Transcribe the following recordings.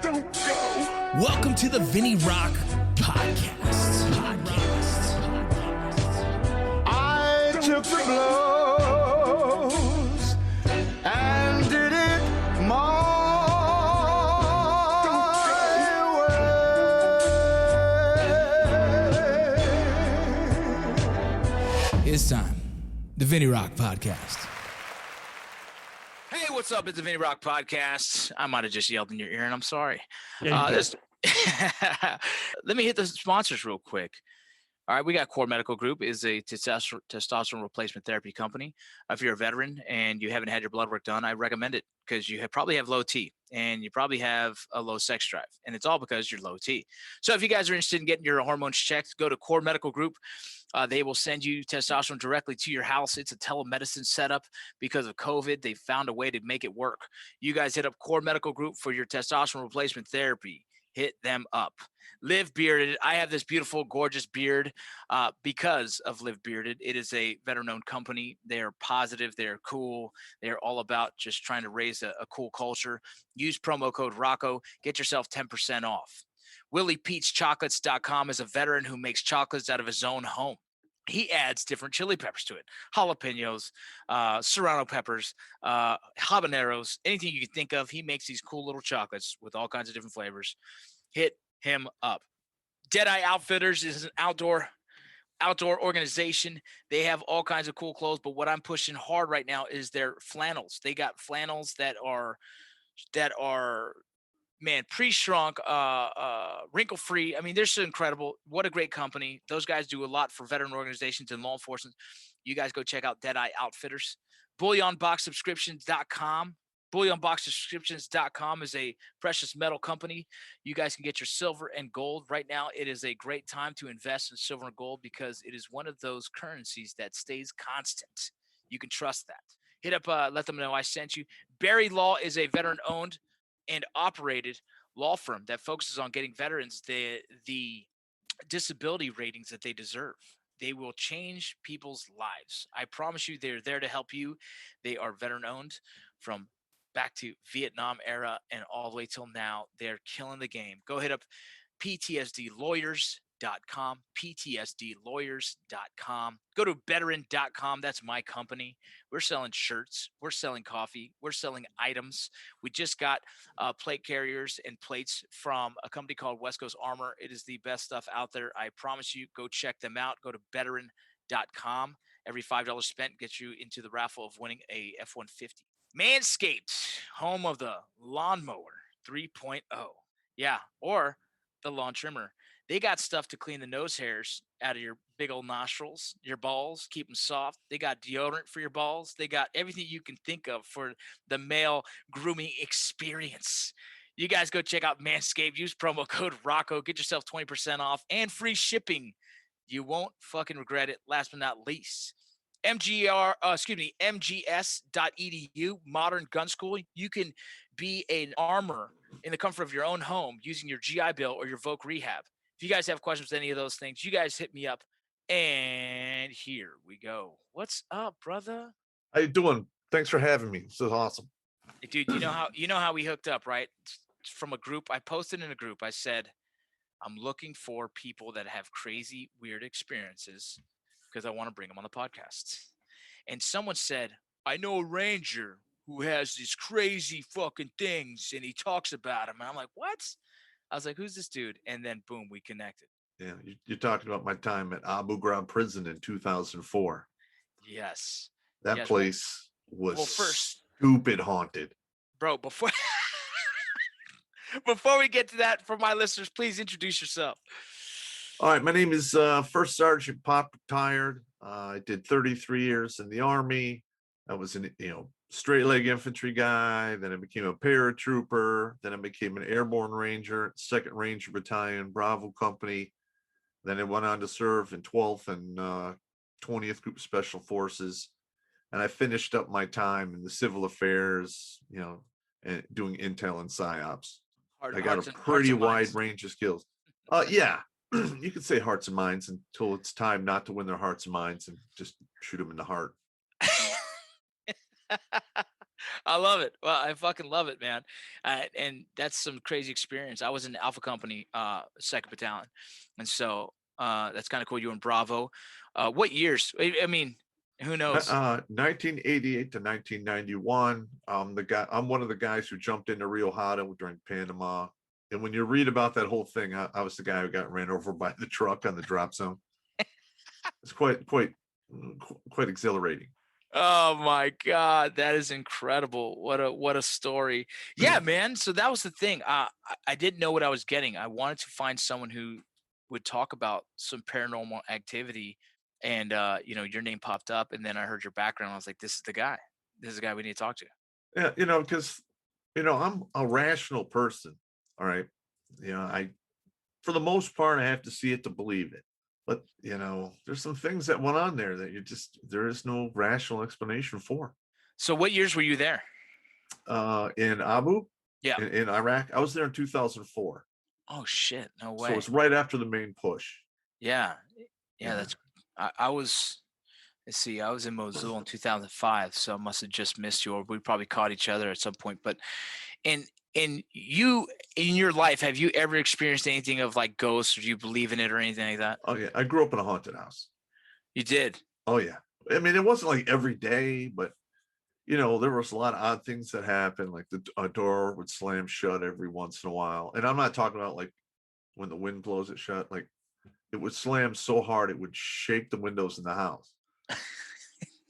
Don't go. Welcome to the Vinny Rock Podcast. I took the blows and did it my way. It's time. The Vinny Rock Podcast. Hey, what's up? It's the Vinny Rock Podcast. I might have just yelled in your ear, and I'm sorry. Yeah, Let me hit the sponsors real quick. All right, we got Core Medical Group is a testosterone replacement therapy company. If you're a veteran and you haven't had your blood work done, I recommend it because you probably have low T and you probably have a low sex drive, and it's all because you're low T. So if you guys are interested in getting your hormones checked, go to Core Medical Group. They will send you testosterone directly to your house. It's a telemedicine setup because of COVID. They found a way to make it work. You guys hit up Core Medical Group for your testosterone replacement therapy. Hit them up. Live Bearded. I have this beautiful, gorgeous beard because of Live Bearded. It is a veteran-owned company. They are positive. They are cool. They are all about just trying to raise a cool culture. Use promo code ROCCO. Get yourself 10% off. WilliePeachChocolates.com is a veteran who makes chocolates out of his own home. He adds different chili peppers to it, jalapenos, serrano peppers, habaneros, anything you can think of. He makes these cool little chocolates with all kinds of different flavors. Hit him up. Deadeye Outfitters is an outdoor organization. They have all kinds of cool clothes, but what I'm pushing hard right now is their flannels. They got flannels that are man, pre-shrunk, wrinkle-free. I mean, they're so incredible. What a great company. Those guys do a lot for veteran organizations and law enforcement. You guys go check out Deadeye Outfitters. BullionBoxSubscriptions.com. BullionBoxSubscriptions.com is a precious metal company. You guys can get your silver and gold. Right now, it is a great time to invest in silver and gold because it is one of those currencies that stays constant. You can trust that. Hit up, let them know I sent you. Barry Law is a veteran-owned and operated law firm that focuses on getting veterans the disability ratings that they deserve. They will change people's lives. I promise you, they're there to help you. They are veteran-owned from back to Vietnam era and all the way till now. They're killing the game. Go hit up PTSDlawyers.com, PTSDlawyers.com. Go to veteran.com. That's my company. We're selling shirts. We're selling coffee. We're selling items. We just got plate carriers and plates from a company called West Coast Armor. It is the best stuff out there. I promise you, go check them out. Go to veteran.com. Every $5 spent gets you into the raffle of winning a F-150. Manscaped, home of the lawnmower 3.0. Yeah, or the lawn trimmer. They got stuff to clean the nose hairs out of your big old nostrils, your balls, keep them soft. They got deodorant for your balls. They got everything you can think of for the male grooming experience. You guys go check out Manscaped. Use promo code ROCCO. Get yourself 20% off and free shipping. You won't fucking regret it. Last but not least, MGS.edu, Modern Gun School. You can be an armor in the comfort of your own home using your GI Bill or your Voc Rehab. If you guys have questions with any of those things, you guys hit me up. And here we go. What's up, brother? how you doing? Thanks for having me. This is awesome. Dude, you know how we hooked up, right? From a group. I posted in a group. I said, I'm looking for people that have crazy, weird experiences because I want to bring them on the podcast. And someone said, I know a ranger who has these crazy fucking things and he talks about them. And I'm like, what? I was like, who's this dude? And then boom, we connected. Yeah, you're talking about my time at Abu Ghraib prison in 2004. Yes. That Yes, place was first, stupid haunted. bro, before we get to that, for my listeners, please introduce yourself. All right, my name is First Sergeant Popp, retired. I did 33 years in the Army. I was an straight leg infantry guy. Then I became a paratrooper. Then I became an airborne ranger, 2nd Ranger Battalion, Bravo Company. Then I went on to serve in 12th and 20th Group Special Forces. And I finished up my time in the civil affairs, and doing intel and psyops. I got a pretty wide range of skills. Yeah, you could say hearts and minds until it's time not to win their hearts and minds and just shoot them in the heart. I love it. Well, I fucking love it, man. And that's some crazy experience. I was in Alpha Company, 2nd Battalion, and so that's kind of cool. You were in Bravo. What years? I mean, who knows? 1988 to 1991. I'm one of the guys who jumped into Rio Hato during Panama. And when you read about that whole thing, I was the guy who got ran over by the truck on the drop zone. It's quite exhilarating. Oh my God, that is incredible. What a story. Yeah, man. So that was the thing. I didn't know what I was getting. I wanted to find someone who would talk about some paranormal activity. And your name popped up, and then I heard your background. I was like, this is the guy. This is the guy we need to talk to. Yeah, because I'm a rational person. All right. I for the most part I have to see it to believe it. But there's some things that went on there that there is no rational explanation for. So what years were you there? In Abu, Yeah. in Iraq, I was there in 2004. Oh shit, no So way. it's right after the main push. Yeah. Yeah. That's I was let's see, I was in Mosul in 2005, so I must have just missed you, or we probably caught each other at some point. But in you in your life, have you ever experienced anything of like ghosts, or do you believe in it or anything like that? Oh yeah, I grew up in a haunted house. You did. Oh yeah. I mean, it wasn't like every day, but there was a lot of odd things that happened, like a door would slam shut every once in a while. And I'm not talking about like when the wind blows it shut, like it would slam so hard it would shake the windows in the house.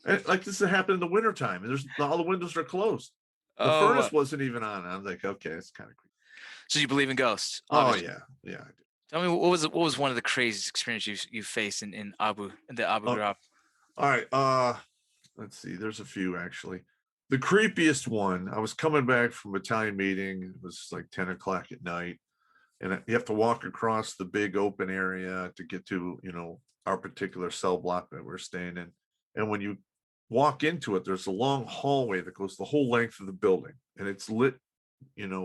And like this happened in the wintertime, and all the windows are closed. The furnace wasn't even on. I'm like, okay, it's kind of creepy. So you believe in ghosts? Obviously. Oh yeah, I do. Tell me, what was one of the craziest experiences you faced in the Abu Ghraib? All right, let's see. There's a few actually. The creepiest one. I was coming back from battalion meeting. It was like 10 o'clock at night, and you have to walk across the big open area to get to our particular cell block that we're staying in. And when you walk into it, there's a long hallway that goes the whole length of the building, and it's lit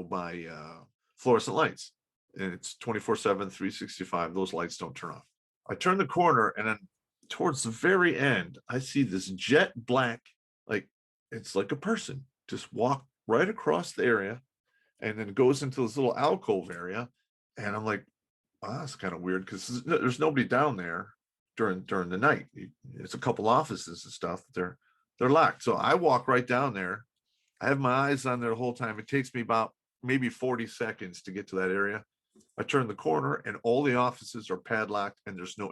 by fluorescent lights, and it's 24/7 365. Those lights don't turn off. I turn the corner, and then towards the very end I see this jet black, like it's like a person just walk right across the area and then goes into this little alcove area. And I'm like, wow, that's kind of weird, because there's nobody down there during the night. It's a couple offices and stuff. They're locked. So I walk right down there. I have my eyes on there the whole time. It takes me about maybe 40 seconds to get to that area. I turn the corner, and all the offices are padlocked, and there's no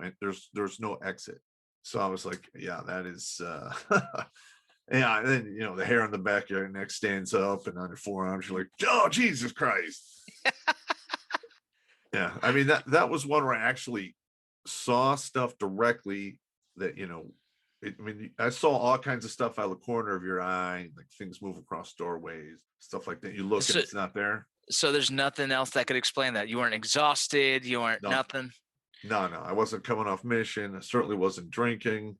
exit. So I was like, yeah, that is yeah. And then the hair on the back of your neck stands up, and on your forearms you're like, oh Jesus Christ. Yeah, I mean that was one where I actually saw stuff directly that I saw all kinds of stuff out of the corner of your eye, like things move across doorways, stuff like that. You look and it's not there. So there's nothing else that could explain that. You weren't exhausted. You weren't nothing. No, I wasn't coming off mission. I certainly wasn't drinking.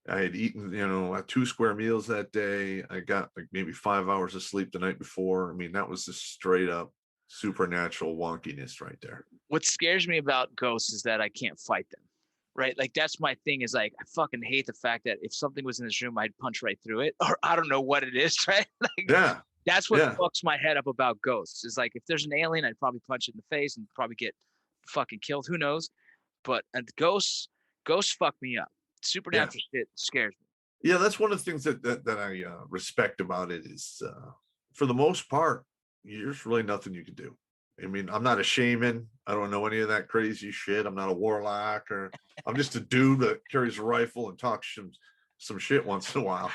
I had eaten, 2 square meals that day. I got like maybe 5 hours of sleep the night before. I mean, that was just straight up supernatural wonkiness right there. What scares me about ghosts is that I can't fight them. Right? Like that's my thing, is like I fucking hate the fact that if something was in this room, I'd punch right through it, or I don't know what it is, right? Like, yeah. That's what fucks my head up about ghosts. Is like if there's an alien, I'd probably punch it in the face and probably get fucking killed. Who knows? But ghosts fuck me up. Supernatural shit scares me. Yeah, that's one of the things that I respect about it is, for the most part, there's really nothing you can do. I mean, I'm not a shaman. I don't know any of that crazy shit. I'm not a warlock, or I'm just a dude that carries a rifle and talks some shit once in a while.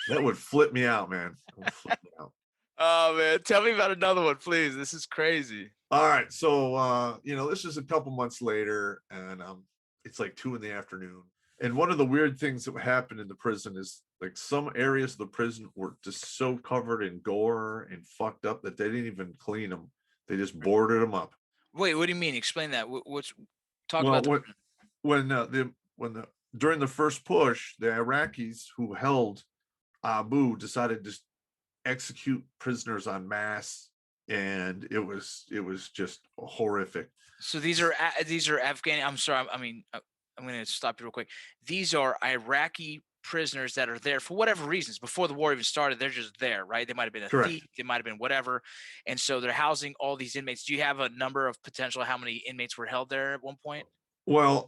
That would flip me out, man. Flip me out. Oh man, tell me about another one, please. This is crazy. All right, so this is a couple months later, and it's like 2 p.m. And one of the weird things that happened in the prison is like some areas of the prison were just so covered in gore and fucked up that they didn't even clean them. They just boarded them up. Wait, what do you mean? Explain that. Talk about during the first push, the Iraqis who held Abu decided to execute prisoners en masse, and it was just horrific. So these are Afghan. I'm sorry. I mean, I'm going to stop you real quick. These are Iraqi prisoners that are there for whatever reasons before the war even started. They're just there, right? They might have been a Correct. thief, they might have been whatever, and so they're housing all these inmates. Do you have a number of potential how many inmates were held there at one point? Well,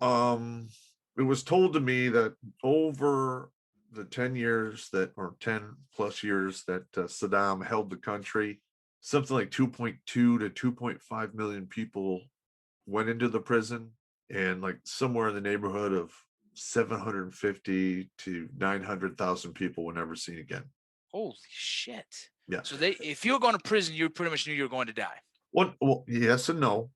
it was told to me that over the 10 years that, or 10 plus years that Saddam held the country, something like 2.2 to 2.5 million people went into the prison, and like somewhere in the neighborhood of 750 to 900,000 people were never seen again. Holy shit! Yeah. So if you were going to prison, you pretty much knew you were going to die. Well, yes and no.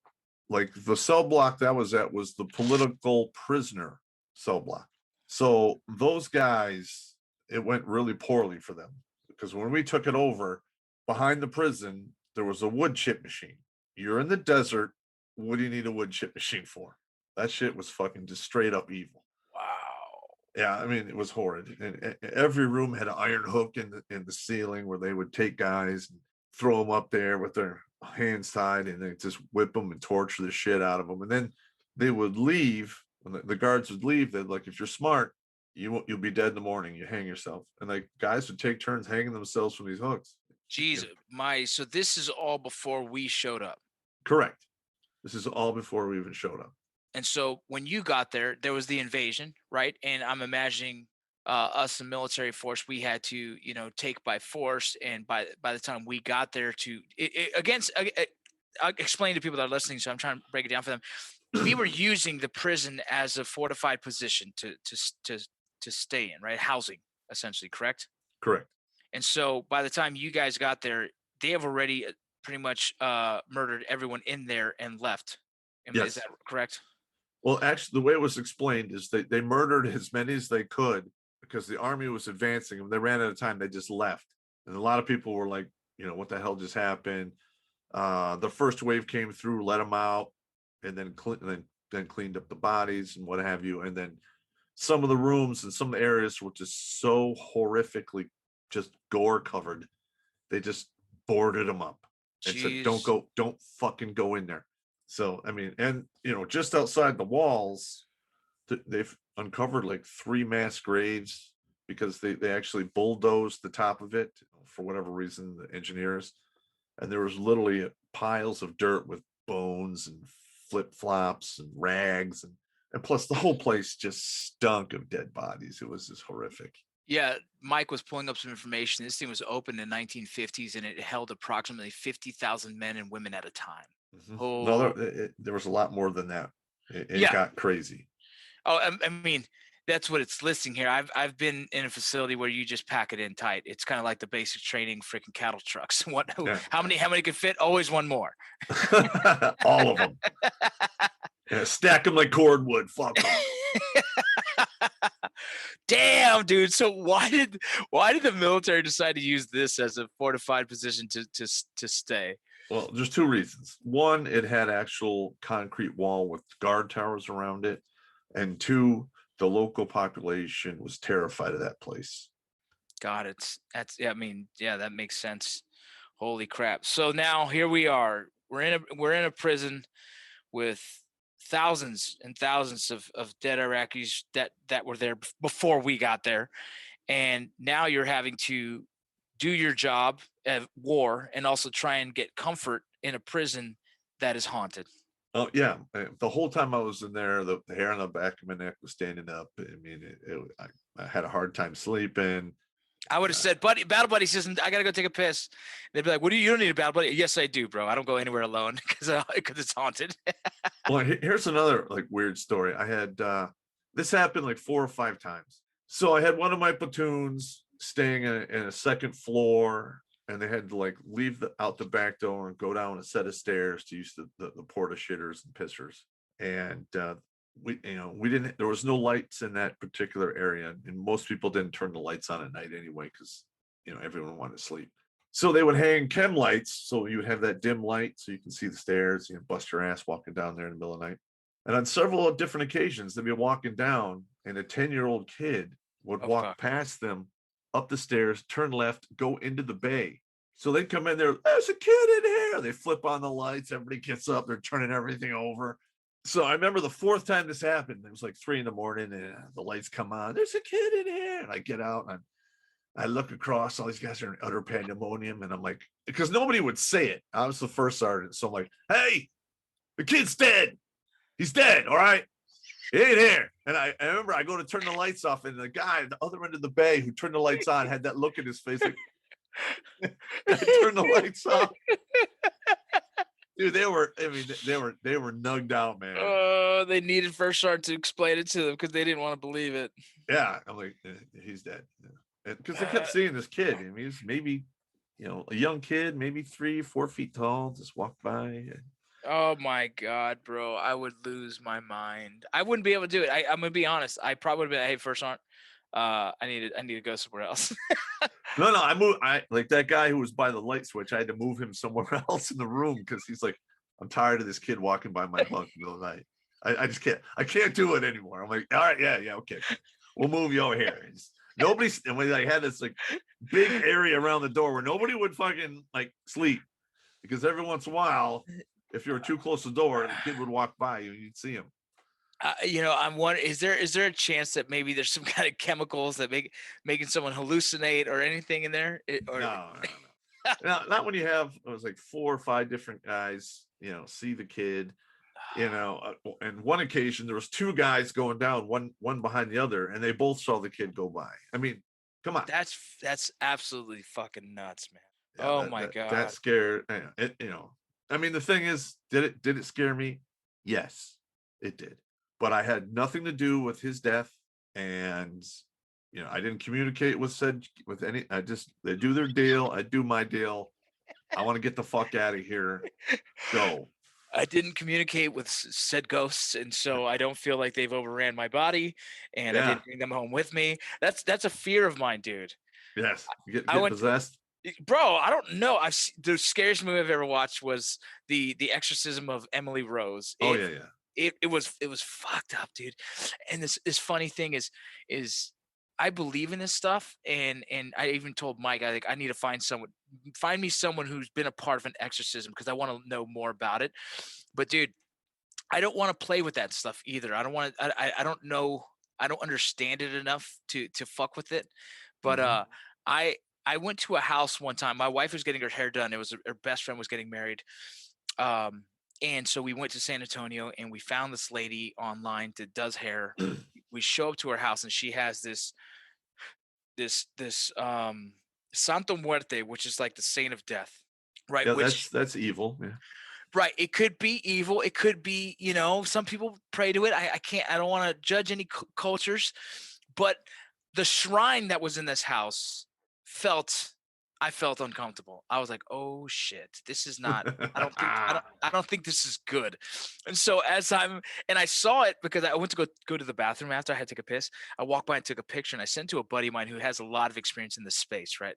Like the cell block that was at was the political prisoner cell block. So those guys, it went really poorly for them, because when we took it over, behind the prison, there was a wood chip machine. You're in the desert. What do you need a wood chip machine for? That shit was fucking just straight up evil. Wow. Yeah, I mean, it was horrid. And every room had an iron hook in the ceiling where they would take guys and throw them up there with their hands tied, and they just whip them and torture the shit out of them. And then they would leave. When the guards would leave, they'd like, if you're smart, you'll be dead in the morning. You hang yourself. And like guys would take turns hanging themselves from these hooks. Jesus, so this is all before we showed up. Correct. This is all before we even showed up. And so when you got there, there was the invasion, right? And I'm imagining us, the military force, we had to, take by force. And by the time we got there I'll explain to people that are listening, so I'm trying to break it down for them. We were using the prison as a fortified position to stay in, right? Housing, essentially, correct? Correct. And so by the time you guys got there, they have already pretty much murdered everyone in there and left. Yes. Is that correct? Well, actually, the way it was explained is they murdered as many as they could because the army was advancing. When they ran out of time, they just left. And a lot of people were like, what the hell just happened? The first wave came through, let them out, and then cleaned up the bodies and what have you. And then some of the rooms and some of the areas were just so horrifically just gore covered. They just boarded them up and said, don't fucking go in there. So, I mean, and, just outside the walls, they've uncovered like 3 mass graves because they actually bulldozed the top of it for whatever reason, the engineers. And there was literally piles of dirt with bones and flip-flops and rags. And plus the whole place just stunk of dead bodies. It was just horrific. Yeah, Mike was pulling up some information. This thing was opened in the 1950s, and it held approximately 50,000 men and women at a time. Mm-hmm. Oh, no, there was a lot more than that. It got crazy. Oh, I mean, that's what it's listing here. I've been in a facility where you just pack it in tight. It's kind of like the basic training freaking cattle trucks. Yeah. How many could fit? Always one more. All of them. Yeah, stack them like cordwood. Fuck them. Damn, dude. So why did the military decide to use this as a fortified position to stay? Well, there's 2 reasons. One, it had actual concrete wall with guard towers around it, and 2, the local population was terrified of that place. God, that makes sense. Holy crap. So now here we are. We're in a prison with thousands and thousands of dead Iraqis that were there before we got there. And now you're having to do your job at war and also try and get comfort in a prison that is haunted. Oh yeah, the whole time I was in there, the hair on the back of my neck was standing up. I mean, I had a hard time sleeping. I would have said, Battle Buddy says, I gotta go take a piss. They'd be like, you don't need a Battle Buddy. Yes, I do, bro. I don't go anywhere alone because it's haunted. Well, here's another like weird story. I had this happened like 4 or 5 times. So I had one of my platoons staying in a second floor, and they had to like leave out the back door and go down a set of stairs to use the porta shitters and pissers. And we didn't, there was no lights in that particular area, and most people didn't turn the lights on at night anyway because everyone wanted to sleep. So they would hang chem lights, so you would have that dim light so you can see the stairs, bust your ass walking down there in the middle of the night. And on several different occasions, they'd be walking down, and a 10-year-old kid would walk past them up the stairs, turn left, go into the bay. So they come in there, there's a kid in here. They flip on the lights, everybody gets up, they're turning everything over. So I remember the fourth time this happened, it was like 3 a.m. and the lights come on. There's a kid in here. And I get out and I look across, all these guys are in utter pandemonium. And I'm like, because nobody would say it. I was the first sergeant. So I'm like, hey, the kid's dead. He's dead. All right. He ain't here. And I remember I go to turn the lights off, and the guy at the other end of the bay who turned the lights on had that look in his face. Like, I turned the lights off. Dude, they were nugged out, man. Oh, they needed first sergeant to explain it to them because they didn't want to believe it. Yeah. I'm like, he's dead. Because they kept seeing this kid. I mean, he's maybe, a young kid, maybe 3-4 feet tall, just walked by. Oh my God, bro. I would lose my mind. I wouldn't be able to do it. I'm gonna be honest. I probably would have been, hey, first sergeant, I need to go somewhere else. No, I like that guy who was by the light switch. I had to move him somewhere else in the room because he's like, I'm tired of this kid walking by my bunk in the middle of the night. I just can't do it anymore. I'm like, all right, yeah, okay. We'll move you over here. And we like had this like big area around the door where nobody would fucking like sleep, because every once in a while, if you were too close to the door, the kid would walk by you and you'd see him. I'm wondering, is there a chance that maybe there's some kind of chemicals that making someone hallucinate or anything in there? No. Not when you have, it was like 4 or 5 different guys, see the kid, and one occasion there was 2 guys going down, one behind the other, and they both saw the kid go by. I mean, come on. That's absolutely fucking nuts, man. Yeah, my God. That scared it, I mean, the thing is, did it scare me? Yes, it did. But I had nothing to do with his death, and I didn't communicate with any. They do their deal, I do my deal. I want to get the fuck out of here. Go. I didn't communicate with said ghosts, and so I don't feel like they've overran my body, and I didn't bring them home with me. That's a fear of mine, dude. Yes, you get possessed. Bro, I don't know. The scariest movie I've ever watched was the Exorcism of Emily Rose. It was fucked up, dude. And this funny thing is I believe in this stuff, and I even told Mike, I need to find me someone who's been a part of an exorcism, because I want to know more about it. But dude, I don't want to play with that stuff either. I don't want to. I don't know. I don't understand it enough to fuck with it. But I went to a house one time. My wife was getting her hair done. It was her best friend was getting married. And so we went to San Antonio, and we found this lady online that does hair. We show up to her house, and she has this Santo Muerte, which is like the saint of death, right? Yeah, that's evil. Yeah. Right. It could be evil. It could be, some people pray to it. I don't want to judge any cultures, but the shrine that was in this house I felt uncomfortable. I was like, oh shit, this is not, I don't think this is good. And so I saw it because I went to go to the bathroom after I had to take a piss. I walked by and took a picture, and I sent to a buddy of mine who has a lot of experience in this space. Right.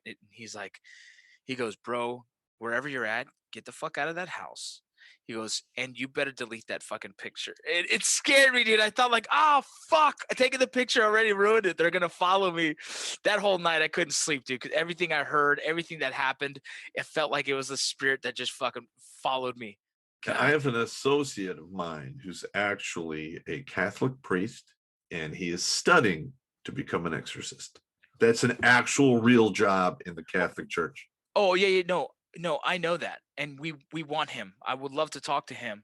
He goes, bro, wherever you're at, get the fuck out of that house. He goes, and you better delete that fucking picture. It scared me, dude. I thought like, oh, fuck. Taking the picture already ruined it. They're going to follow me. That whole night I couldn't sleep, dude, because everything I heard, everything that happened, it felt like it was the spirit that just fucking followed me. God. I have an associate of mine who's actually a Catholic priest, and he is studying to become an exorcist. That's an actual real job in the Catholic Church. Oh, yeah, no, I know that, and we want him. I would love to talk to him.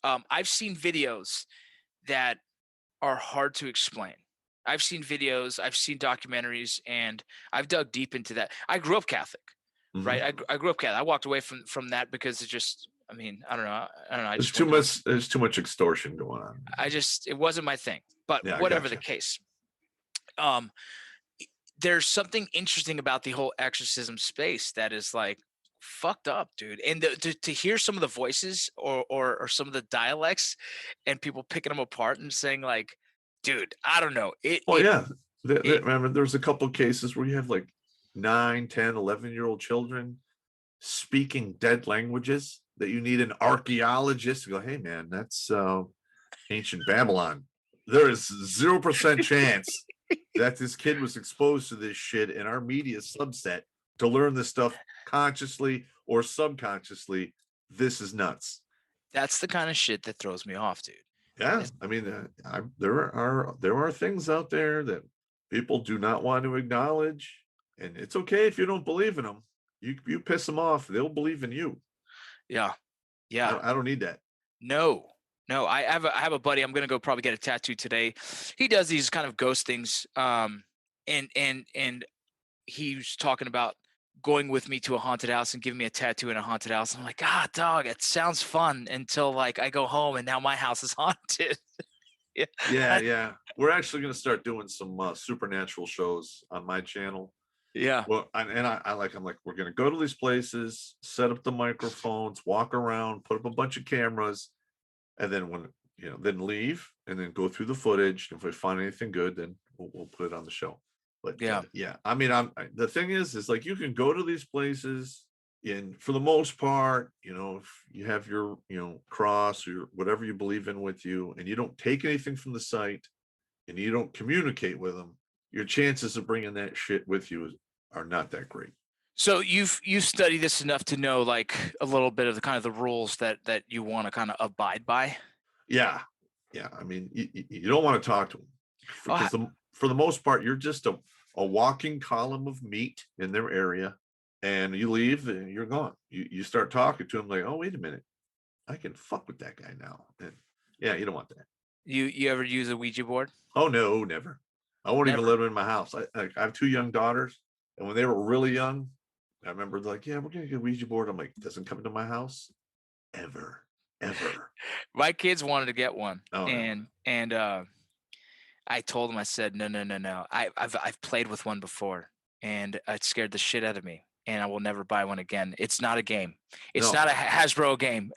I've seen videos that are hard to explain. I've seen videos, I've seen documentaries, and I've dug deep into that. I grew up Catholic, right? I grew up Catholic. I walked away from that because it just, I don't know. There's too much extortion going on. It wasn't my thing. But whatever the case, there's something interesting about the whole exorcism space that is like fucked up, dude. And to hear some of the voices or some of the dialects and people picking them apart and saying like, dude, I don't know. Remember, there's a couple of cases where you have like 9, 10, 11-year-old children speaking dead languages that you need an archaeologist to go, hey man, that's ancient Babylon. There is 0% chance that this kid was exposed to this shit in our media subset to learn this stuff consciously or subconsciously. This is nuts. That's the kind of shit that throws me off, dude. Yeah, I mean, there are things out there that people do not want to acknowledge, and it's okay if you don't believe in them. You piss them off, they'll believe in you. Yeah. Yeah. I don't need that. No, no. I have a buddy. I'm gonna go probably get a tattoo today. He does these kind of ghost things. And he was talking about going with me to a haunted house and giving me a tattoo in a haunted house. I'm like, ah, dog, it sounds fun until like I go home and now my house is haunted. Yeah. Yeah. We're actually going to start doing some supernatural shows on my channel. Yeah. Well, I'm like, we're going to go to these places, set up the microphones, walk around, put up a bunch of cameras, and then then leave and then go through the footage. If we find anything good, then we'll put it on the show. But Yeah. I mean, the thing is like you can go to these places, and for the most part, if you have your cross or whatever you believe in with you, and you don't take anything from the site, and you don't communicate with them, your chances of bringing that shit with you are not that great. So you've studied this enough to know like a little bit of the kind of the rules that you want to kind of abide by. Yeah. I mean, you don't want to talk to them because for the most part, you're just a walking column of meat in their area, and you leave and you're gone. You start talking to them like, oh, wait a minute, I can fuck with that guy now. And yeah, you don't want that. You ever use a Ouija board? Oh no, never. I won't even Never. let them in my house. I have 2 young daughters, and when they were really young, I remember like, yeah, we're gonna get a Ouija board. I'm like, doesn't come into my house ever. My kids wanted to get one, Oh, no. and I told them, I said, no. I've played with one before, and it scared the shit out of me, and I will never buy one again. It's not a game. It's No. not a Hasbro game.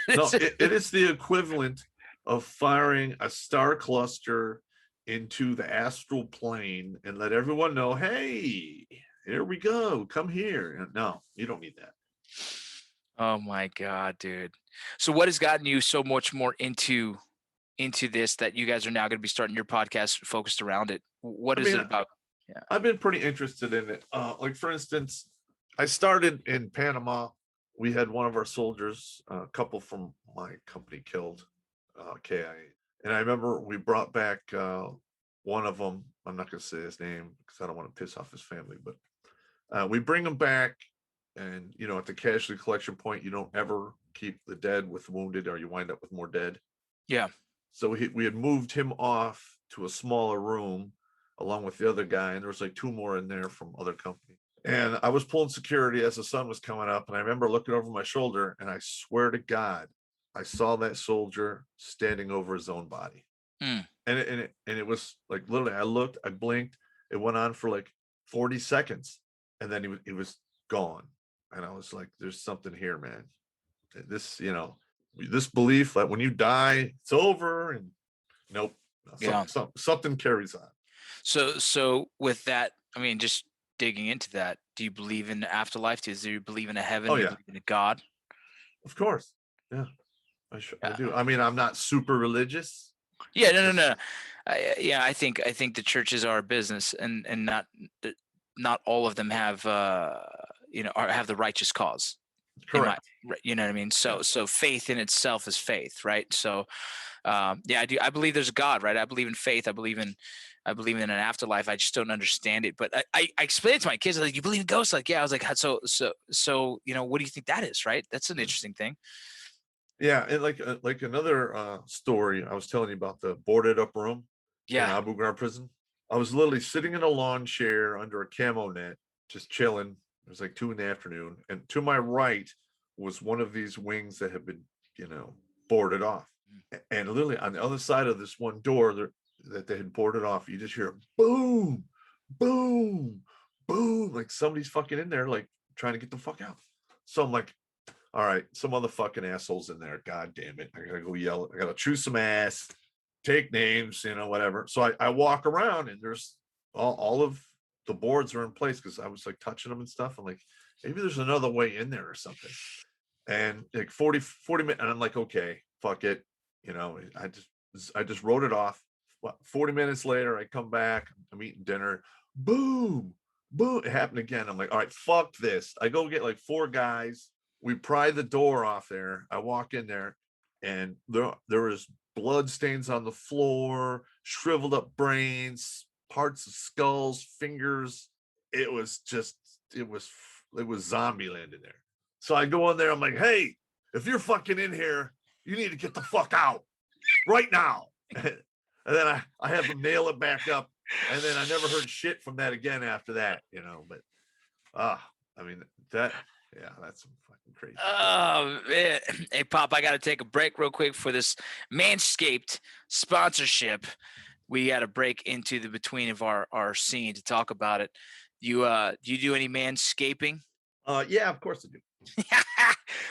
No, it is the equivalent of firing a star cluster into the astral plane and let everyone know, hey, here we go, come here. No, you don't need that. Oh my God, dude. So what has gotten you so much more into this that you guys are now going to be starting your podcast focused around it? What is it about? Yeah. I've been pretty interested in it. Like for instance, I started in Panama. We had one of our soldiers, a couple from my company killed, KIA. And I remember we brought back one of them. I'm not going to say his name because I don't want to piss off his family, but we bring him back. And, at the casualty collection point, you don't ever keep the dead with wounded, or you wind up with more dead. Yeah. So we had moved him off to a smaller room along with the other guy. And there was like 2 more in there from other companies. And I was pulling security as the sun was coming up. And I remember looking over my shoulder, and I swear to God, I saw that soldier standing over his own body. Mm. And it was like, literally, I looked, I blinked. It went on for like 40 seconds. And then he was gone. And I was like, there's something here, man. This, this belief that when you die, it's over. And nope. Something carries on. So with that, I mean, just digging into that, do you believe in the afterlife? Do you believe in a heaven? Oh, Do you yeah. believe in a God? Of course. Yeah. I do. I mean, I'm not super religious. Yeah, no. I think the churches are a business, and not all of them have have the righteous cause. Correct. You know what I mean? So faith in itself is faith, right? So I do. I believe there's a God, right? I believe in faith. I believe in an afterlife. I just don't understand it. But I explained it to my kids. Like, you believe in ghosts? Like, yeah. I was like, so what do you think that is, right? That's an interesting thing. Yeah, and like another story I was telling you about, the boarded up room in Abu Ghraib prison. I was literally sitting in a lawn chair under a camo net, just chilling. It was like 2 p.m, and to my right was one of these wings that had been, boarded off. And literally on the other side of this one door that they had boarded off, you just hear boom, boom, boom, like somebody's fucking in there, like trying to get the fuck out. So I'm like, all right, some other fucking assholes in there. God damn it. I gotta go yell. I gotta chew some ass, take names, whatever. So I walk around, and there's all of the boards are in place because I was like touching them and stuff. I'm like, maybe there's another way in there or something. And like 40 minutes, and I'm like, okay, fuck it. I just wrote it off. 40 minutes later, I come back, I'm eating dinner. Boom, boom. It happened again. I'm like, all right, fuck this. I go get like 4 guys. We pry the door off there. I walk in there, and there was blood stains on the floor, shriveled up brains, parts of skulls, fingers. It was zombie land in there. So I go in there, I'm like, hey, if you're fucking in here, you need to get the fuck out right now. And then I have them nail it back up. And then I never heard shit from that again after that, but I mean that's some fucking crazy. Oh man. Hey Pop, I gotta take a break real quick for this Manscaped sponsorship. We got to break into the between of our scene to talk about it. Do you do any manscaping? Yeah, of course I do.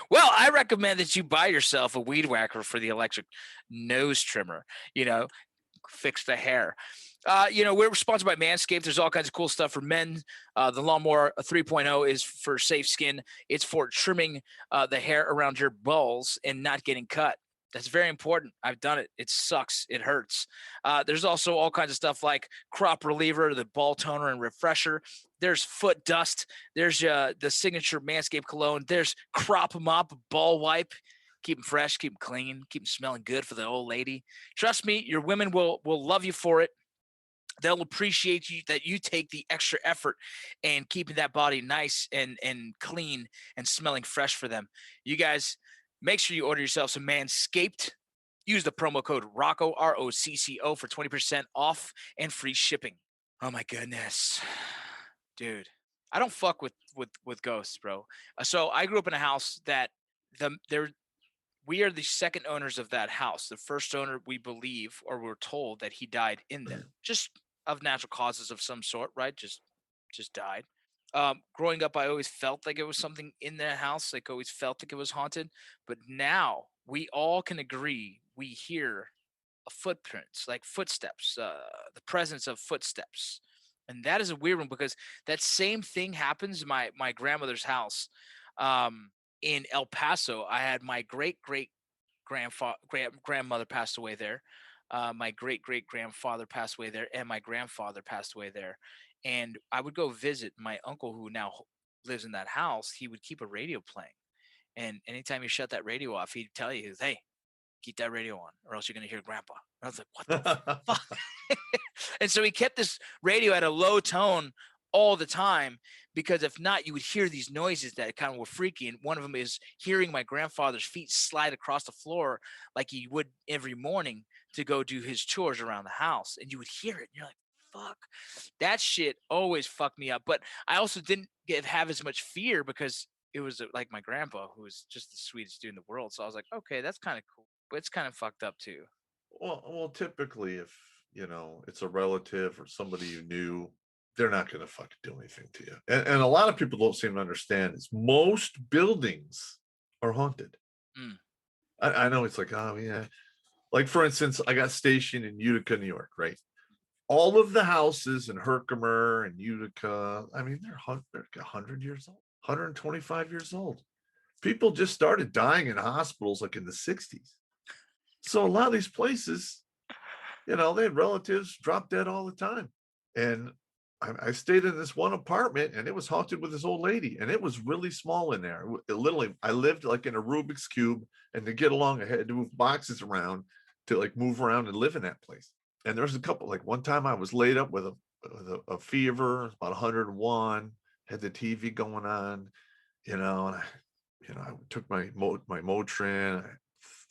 Well, I recommend that you buy yourself a weed whacker for the electric nose trimmer, fix the hair. We're sponsored by Manscaped. There's all kinds of cool stuff for men. The Lawnmower 3.0 is for safe skin. It's for trimming the hair around your balls and not getting cut. That's very important. I've done it. It sucks. It hurts. There's also all kinds of stuff like crop reliever, the ball toner and refresher. There's foot dust. There's the signature Manscaped cologne. There's crop mop ball wipe. Keep them fresh, keep them clean, keep them smelling good for the old lady. Trust me, your women will love you for it. They'll appreciate you that you take the extra effort and keeping that body nice and clean and smelling fresh for them. You guys, make sure you order yourself some Manscaped. Use the promo code ROCCO, ROCCO, for 20% off and free shipping. Oh my goodness, dude! I don't fuck with ghosts, bro. So I grew up in a house that we are the second owners of that house. The first owner, we believe, or we're told that he died in there, just of natural causes of some sort, right? Just died. Growing up, I always felt like it was something in that house. Like always felt like it was haunted. But now we all can agree we hear footprints, like footsteps, the presence of footsteps. And that is a weird one because that same thing happens in my grandmother's house. In El Paso, I had my grandmother passed away there. My great-great-grandfather passed away there, and my grandfather passed away there. And I would go visit my uncle who now lives in that house. He would keep a radio playing. And anytime you shut that radio off, he'd tell you, hey, keep that radio on or else you're going to hear grandpa. And I was like, what the fuck? And so he kept this radio at a low tone all the time because if not, you would hear these noises that kind of were freaky. And one of them is hearing my grandfather's feet slide across the floor like he would every morning to go do his chores around the house. And you would hear it. And you're like, fuck, that shit always fucked me up. But I also didn't have as much fear because it was like my grandpa, who was just the sweetest dude in the world. So I was like, okay, that's kind of cool, but it's kind of fucked up too. Well, typically if, it's a relative or somebody you knew, they're not going to fucking do anything to you. And a lot of people don't seem to understand is most buildings are haunted. I know it's like, oh yeah. Like for instance, I got stationed in Utica, New York, right? All of the houses in Herkimer and Utica, I mean, they're 100 years old, 125 years old. People just started dying in hospitals like in the 60s. So a lot of these places, they had relatives drop dead all the time. And I stayed in this one apartment and it was haunted with this old lady and it was really small in there. Literally, I lived like in a Rubik's Cube, and to get along, I had to move boxes around to like move around and live in that place. And there's a couple, like one time I was laid up with a fever, about 101, had the TV going on, and I took my Motrin, I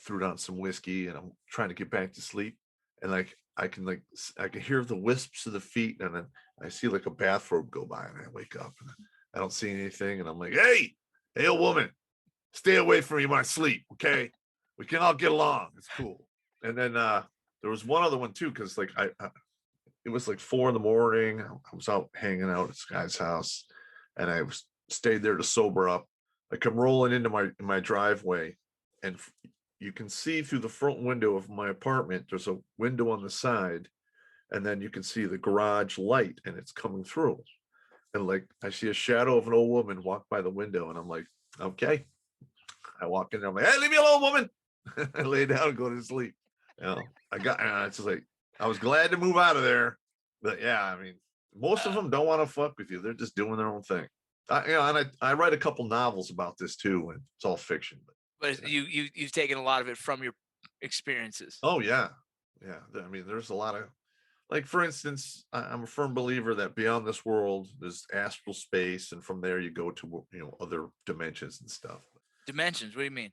threw down some whiskey, and I'm trying to get back to sleep. And like, I can hear the wisps of the feet, and then I see like a bathrobe go by, and I wake up and I don't see anything. And I'm like, hey, old woman, stay away from me when I sleep. Okay. We can all get along. It's cool. And then, there was one other one too. Cause like it was like 4 a.m. I was out hanging out at this guy's house, and I stayed there to sober up. I come rolling into my driveway, and you can see through the front window of my apartment. There's a window on the side, and then you can see the garage light, and it's coming through. And like, I see a shadow of an old woman walk by the window, and I'm like, okay. I walk in there, I'm like, hey, leave me alone, woman. I lay down and go to sleep. It's just like, I was glad to move out of there. But yeah, I mean, most of them don't want to fuck with you. They're just doing their own thing. I write a couple novels about this too, and it's all fiction. But you've taken a lot of it from your experiences. Oh yeah, yeah. I mean, there's a lot of, like, for instance, I'm a firm believer that beyond this world there's astral space, and from there you go to other dimensions and stuff. Dimensions. What do you mean?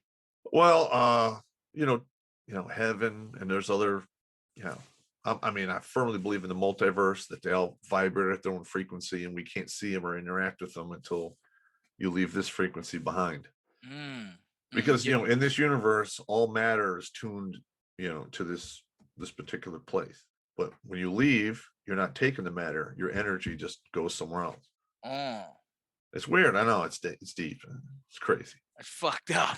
Well, you know, heaven, and there's other, you know, I mean, I firmly believe in the multiverse, that they all vibrate at their own frequency, and we can't see them or interact with them until you leave this frequency behind. Mm. Because Yeah. in this universe, all matter is tuned, to this particular place. But when you leave, you're not taking the matter. Your energy just goes somewhere else. Oh, It's weird. I know it's deep. It's crazy. that's fucked up.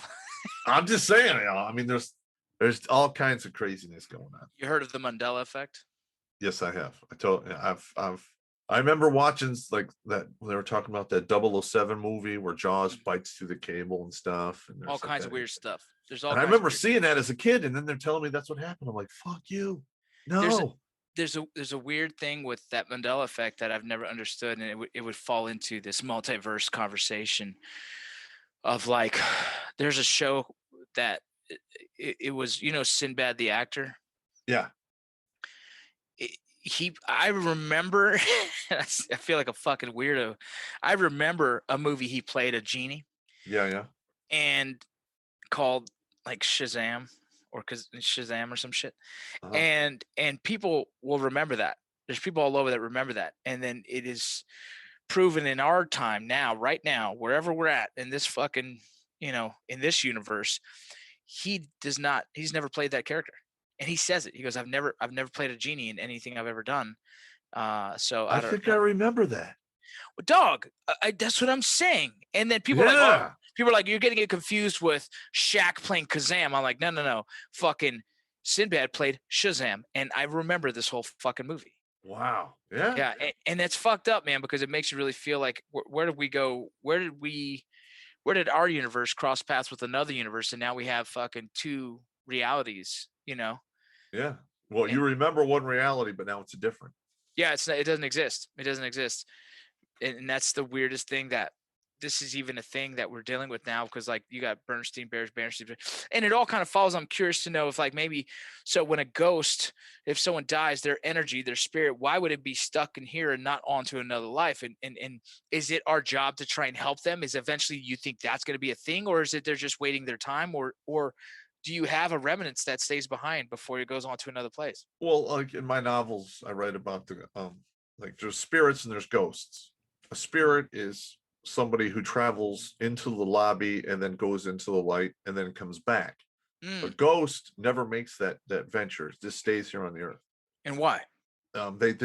I'm just saying. I mean, there's all kinds of craziness going on. You heard of the Mandela effect? Yes, I have. I remember watching like that when they were talking about that 007 movie where Jaws bites through the cable and stuff, and All there's like kinds of that. weird stuff. There's all. And I kinds remember of weird seeing that as a kid, and then they're telling me that's what happened. I'm like, fuck you. There's a- No. there's a weird thing with that Mandela effect that I've never understood, and it would fall into this multiverse conversation of like, there's a show that it was Sinbad the actor. Yeah. I remember, I feel like a fucking weirdo. I remember a movie he played a genie Yeah. Yeah. and called like Shazam or Shazam or some shit. Uh-huh. And people will remember that. There's people all over that remember that. And then it is proven in our time now, right now, wherever we're at in this fucking, in this universe, he's never played that character. And he says it. He goes, I've never played a genie in anything I've ever done. So I think I remember that. Well, dog, that's what I'm saying. And then people are like, oh, people are like, you're getting it confused with Shaq playing Kazam. I'm like, no. Fucking Sinbad played Shazam. And I remember this whole fucking movie. Wow. Yeah. Yeah. And that's fucked up, man, because it makes you really feel like, where did we go? Where did our universe cross paths with another universe? And now we have fucking two realities, Yeah. Well, you remember one reality, but now it's a different. Yeah, it doesn't exist. It doesn't exist. And that's the weirdest thing, that this is even a thing that we're dealing with now, because like you got Bernstein Bears, and it all kind of falls. I'm curious to know if like maybe, so when a ghost, if someone dies, their energy, their spirit, why would it be stuck in here and not onto another life? And is it our job to try and help them? Is eventually you think that's going to be a thing, or is it they're just waiting their time, or do you have a remnants that stays behind before it goes on to another place? Well, like in my novels, I write about like there's spirits and there's ghosts. A spirit is somebody who travels into the lobby and then goes into the light and then comes back. A ghost never makes that venture. It just stays here on the earth. And why? They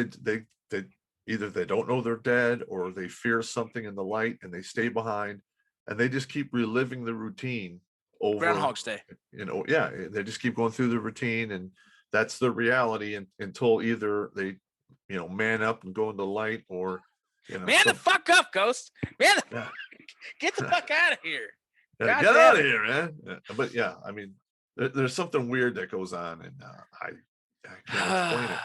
either they don't know they're dead, or they fear something in the light and they stay behind, and they just keep reliving the routine over Groundhog's Day. Yeah, they just keep going through the routine, and that's the reality until either they man up and go into the light, or man the fuck up, ghost. Man, get the fuck out of here. Get out of here, man. But yeah, I mean, there's something weird that goes on, and I can't explain it.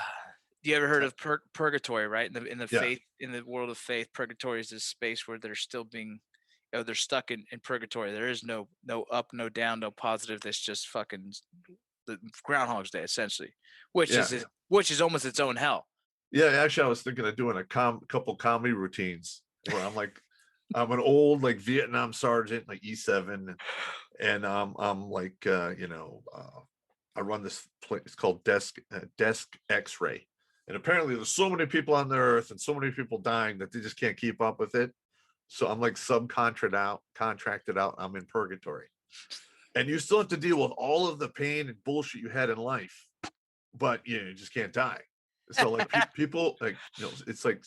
You ever heard of purgatory? Right, in the Yeah. faith, in the world of faith, purgatory is this space where they're still being, they're stuck in purgatory. There is no up, no down, no positive. That's just fucking the Groundhog's Day, essentially, which is almost its own hell. Yeah, actually, I was thinking of doing a couple comedy routines where I'm like, I'm an old like Vietnam sergeant, like E7, and I'm like, I run this place. It's called Desk X-ray, and apparently there's so many people on the earth and so many people dying that they just can't keep up with it. So I'm like contracted out. I'm in purgatory, and you still have to deal with all of the pain and bullshit you had in life, but you just can't die. So like people like it's like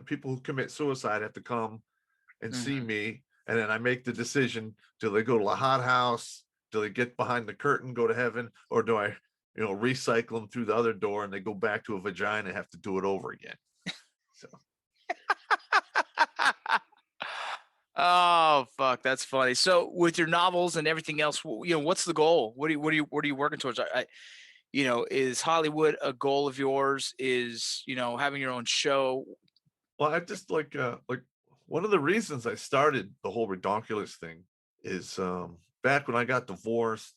people who commit suicide have to come and see me, and then I make the decision: do they go to the hot house? Do they get behind the curtain, go to heaven, or do I recycle them through the other door and they go back to a vagina and have to do it over again? So. Oh fuck, that's funny. So with your novels and everything else, what's the goal? What are you working towards? Is Hollywood a goal of yours? Is having your own show? Well, I just like one of the reasons I started the whole Redonkulas thing is back when I got divorced,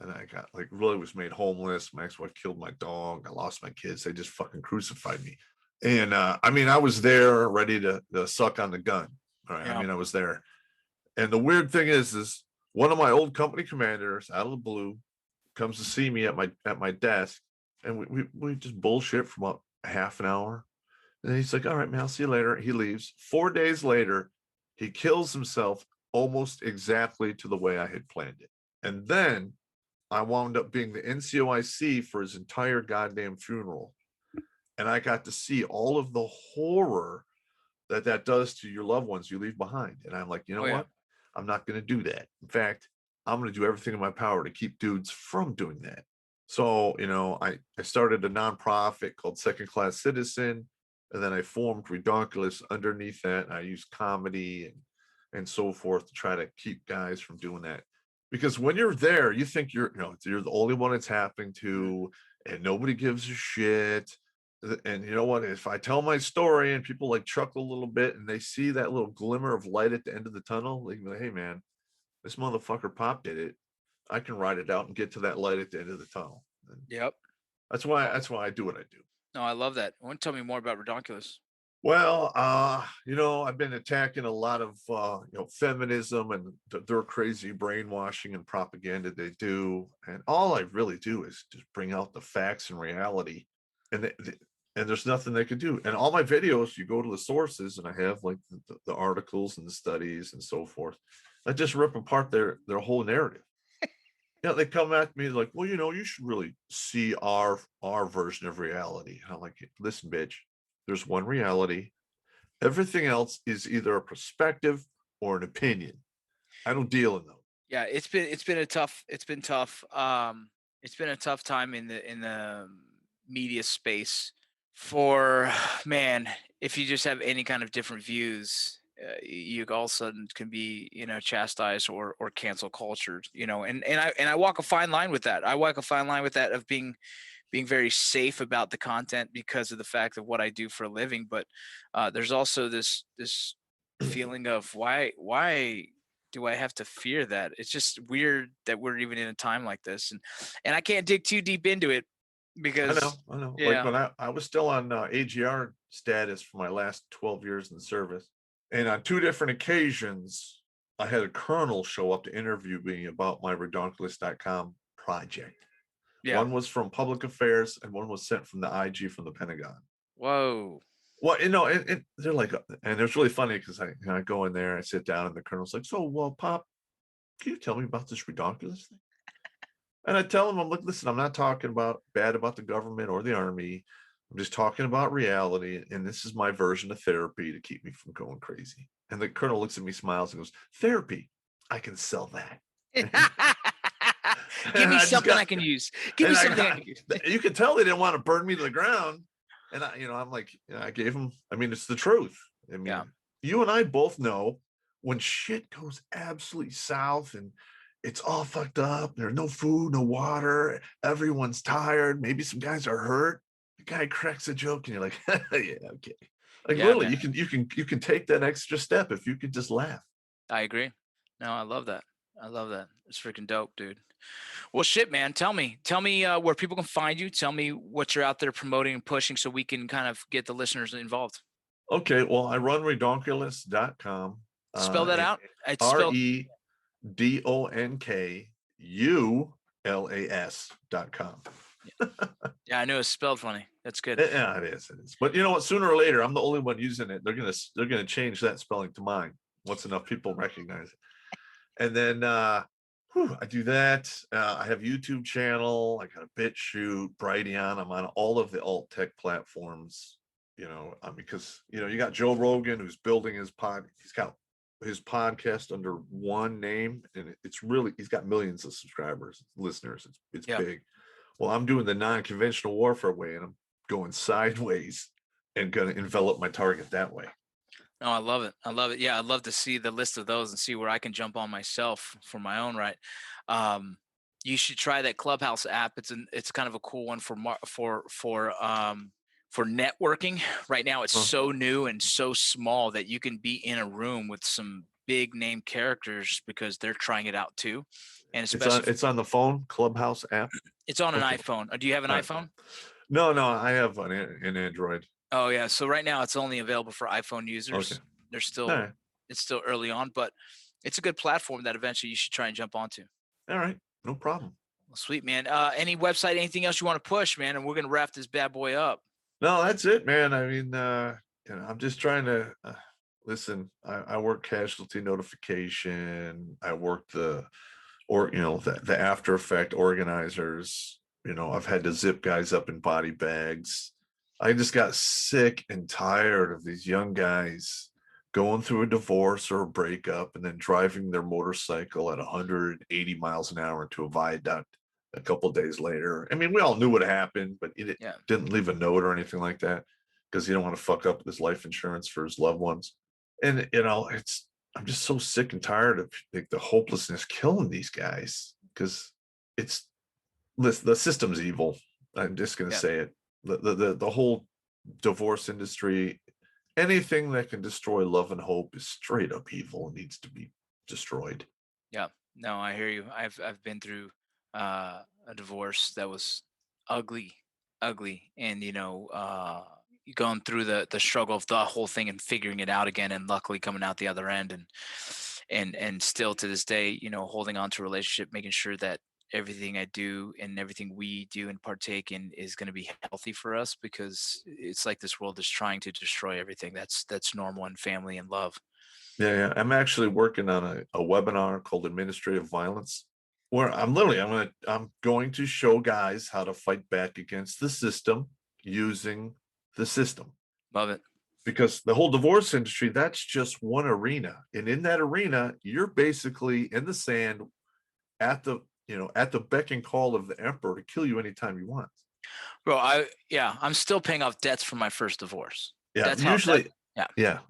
and I got like really was made homeless. My ex-wife killed my dog. I lost my kids. They just fucking crucified me. And I mean, I was there ready to suck on the gun. All right. I Yeah. mean, I was there. And the weird thing is one of my old company commanders out of the blue comes to see me at my desk, and we just bullshit for about half an hour. And he's like, all right, man, I'll see you later. He leaves. 4 days later, he kills himself almost exactly to the way I had planned it. And then I wound up being the NCOIC for his entire goddamn funeral. And I got to see all of the horror that does to your loved ones you leave behind. And I'm like, you know what? I'm not going to do that. In fact, I'm going to do everything in my power to keep dudes from doing that. So, you know, I started a nonprofit called Second Class Citizen, and then I formed Redonkulas underneath that. And I used comedy and so forth to try to keep guys from doing that. Because when you're there, you think you're the only one it's happening to, and nobody gives a shit. And you know what? If I tell my story and people like chuckle a little bit and they see that little glimmer of light at the end of the tunnel, they can be like, hey man, this motherfucker Pop did it. I can ride it out and get to that light at the end of the tunnel. And Yep. that's why I do what I do. No, I love that. Want to tell me more about Redonkulas? Well, you know, I've been attacking a lot of feminism and their crazy brainwashing and propaganda they do, and all I really do is just bring out the facts and reality, and and there's nothing they could do. And all my videos, you go to the sources, and I have like the articles and the studies and so forth. I just rip apart their whole narrative. Yeah, they come at me like, well, you know, you should really see our version of reality. And I'm like, listen, bitch, there's one reality. Everything else is either a perspective or an opinion. I don't deal in those. Yeah, it's been tough. It's been tough. It's been a tough time in the media space for man. If you just have any kind of different views, you all of a sudden can be chastised or cancel cultured. And I walk a fine line with that. I walk a fine line with that of being very safe about the content because of the fact of what I do for a living. But there's also this feeling of why do I have to fear that? It's just weird that we're even in a time like this, and I can't dig too deep into it because I know. Yeah. Like when I was still on AGR status for my last 12 years in the service, and on 2 different occasions, I had a colonel show up to interview me about my redonkulas.com project. Yeah. One was from public affairs and one was sent from the IG from the Pentagon. Whoa. Well, you know, and they're like, and it was really funny because I go in there, I sit down, and the colonel's like, so, well, Pop, can you tell me about this Redonkulas thing? And I tell him, I'm like, listen, I'm not talking about bad about the government or the army. I'm just talking about reality. And this is my version of therapy to keep me from going crazy. And the colonel looks at me, smiles, and goes, therapy, I can sell that. Give me something I can use. Give me something I can use. You could tell they didn't want to burn me to the ground. And I'm like, I gave him, I mean, it's the truth. I mean, you and I both know when shit goes absolutely south and it's all fucked up, there's no food, no water, everyone's tired, maybe some guys are hurt. The guy cracks a joke and you're like, yeah, okay. Like literally, man. you can take that extra step if you could just laugh. I agree. No, I love that. I love that. It's freaking dope, dude. Well, shit, man. Tell me where people can find you. Tell me what you're out there promoting and pushing so we can kind of get the listeners involved. Okay. Well, I run redonkulas.com. Spell that out. REDONKULAS.com. Yeah, I knew it was spelled funny. That's good. Yeah, it is. But you know what? Sooner or later, I'm the only one using it. They're gonna change that spelling to mine once enough people recognize it. And then I do that. I have a YouTube channel. I got a BitChute, Brighteon. I'm on all of the alt tech platforms. Because you got Joe Rogan who's building his he's got his podcast under one name, and he's got millions of subscribers, listeners. It's big. Well, I'm doing the non-conventional warfare way, and I'm going sideways and going to envelop my target that way. Oh, I love it. I love it. Yeah, I'd love to see the list of those and see where I can jump on myself for my own right. You should try that Clubhouse app. It's kind of a cool one for networking. Right now, it's so new and so small that you can be in a room with some big name characters because they're trying it out too. And It's especially it's on the phone Clubhouse app. it's on an Okay. iPhone. Do you have an All right. iPhone? No, I have an Android. Oh yeah. So right now it's only available for iPhone users. Okay. They're All still right. it's still early on, but it's a good platform that eventually you should try and jump onto. All right. No problem. Well, sweet, man. Any website, anything else you want to push, man? And we're gonna wrap this bad boy up. No, that's it, man. I mean, I'm just trying to listen. I work casualty notification. I work the after effect organizers. I've had to zip guys up in body bags. I just got sick and tired of these young guys going through a divorce or a breakup and then driving their motorcycle at 180 miles an hour into a viaduct a couple of days later. I mean, we all knew what happened, but it didn't leave a note or anything like that because you don't want to fuck up his life insurance for his loved ones. And I'm just so sick and tired of the hopelessness killing these guys because the system's evil. I'm just gonna say it. The whole divorce industry, anything that can destroy love and hope is straight up evil and needs to be destroyed. Yeah. No, I hear you. I've been through a divorce that was ugly, and going through the struggle of the whole thing and figuring it out again, and luckily coming out the other end, and still to this day, holding on to a relationship, making sure that everything I do and everything we do and partake in is going to be healthy for us, because it's like this world is trying to destroy everything that's normal and family and love. Yeah. I'm actually working on a webinar called Administrative Violence, where I'm going to show guys how to fight back against the system using the system. Love it. Because the whole divorce industry, that's just one arena. And in that arena, you're basically in the sand at the beck and call of the emperor to kill you anytime you want. Bro, I'm still paying off debts from my first divorce. Yeah,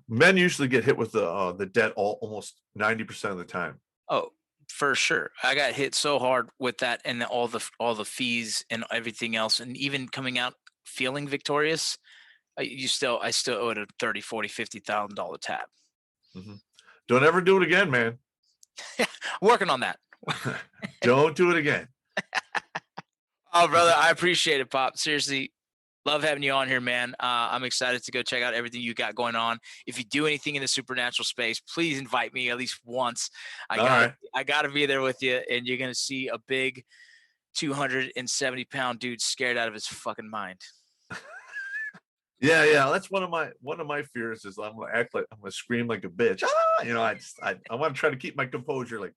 men usually get hit with the debt almost 90% of the time. Oh, for sure. I got hit so hard with that, and all the fees and everything else, and even coming out feeling victorious, I still owe it a $30,000, $40,000, $50,000 tab. Mm-hmm. Don't ever do it again, man. Working on that. Don't do it again. Oh, brother, I appreciate it, Pop. Seriously, love having you on here, man. I'm excited to go check out everything you got going on. If you do anything in the supernatural space, please invite me at least once. I gotta be there with you, and you're gonna see a big 270-pound dude scared out of his fucking mind. Yeah. That's one of my fears is I'm gonna scream like a bitch. I want to try to keep my composure. Like,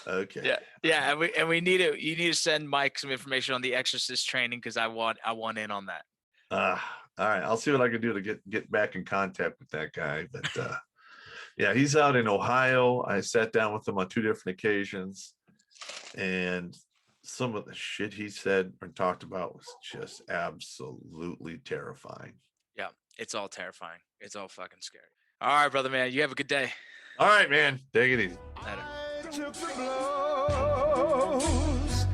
okay. Yeah. And we need to. You need to send Mike some information on the exorcist training, because I want in on that. All right. I'll see what I can do to get back in contact with that guy. But yeah, he's out in Ohio. I sat down with him on 2 different occasions, and some of the shit he said or talked about was just absolutely terrifying. Yeah, it's all terrifying. It's all fucking scary. All right, brother, man. You have a good day. All right, man. Take it easy. Later. I took the blows